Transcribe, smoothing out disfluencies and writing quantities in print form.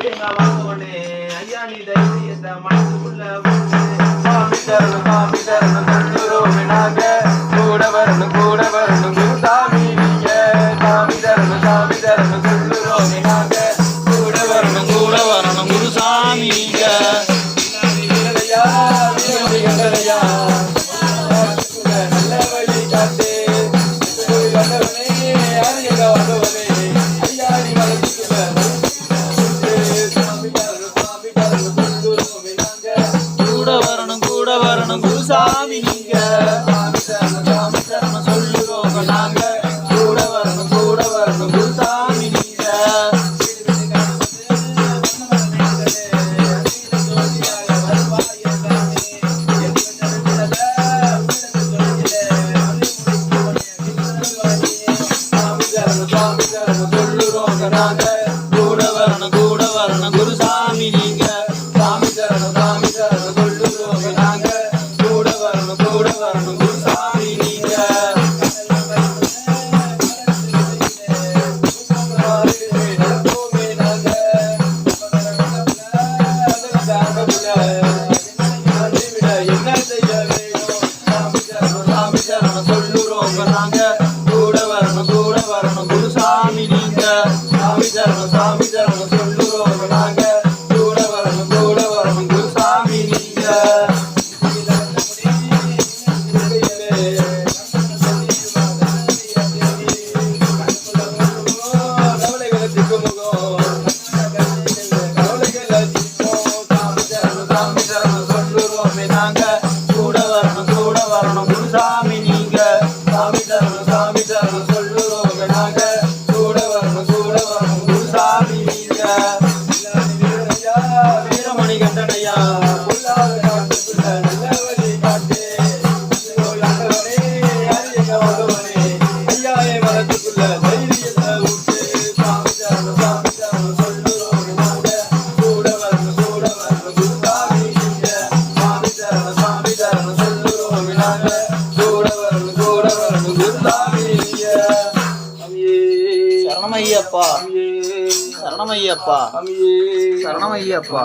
ஐயா நீ தைரியத்தை மனசுக்குள்ள சாமி தரணும் நாங்க கூட வரணும் குருசாமி நீங்க சாமி தரணும் சொல்லுறோம் நாங்க கூட வரணும் குருசாமி நீங்க நல்ல வழி காட்டு கூட வரணும் குருசாமி நீங்க சாமி சரணம் சொல்லுறோம் நாங்க கூட வரணும் குருசாமி நீங்க சாமி சரணம் சொல்லுறோம் நாங்க கூட வரணும் குருசாமி நீங்க சாமி சரணம் சொல்லுறோம் நாங்க கூட வரணும் குருசாமி நீங்க என்ன செய்ய வேணும் சாமி சரணம் சொல்லுறோம் நாங்க கூட வரணும் குருசாமி நீங்க சாமி சரணம் சொல்லுறோம் நாங்க கூட வரணும் குருசாமி நீங்க நாங்க கூட வரணும் குருசாமி நீங்க சாமி சரணம் சொல்லுறோம் நாங்க கூட வரணும் குருசாமி நீங்க வீரமணி கண்டனையா நல்ல வழி காட்டு ஐயாயே மரத்துக்குள்ள தைரியத்தை விட்டு சாமி சரணம் சொல்லுறோம் நாங்க கூட வரணும் குருசாமி நீங்க சாமி சரணம் சொல்லுறோம் நாங்க கூட வரணும் குருசாமி நீங்க சரணமையப்பா சரணமையப்பா சரணமையப்பா.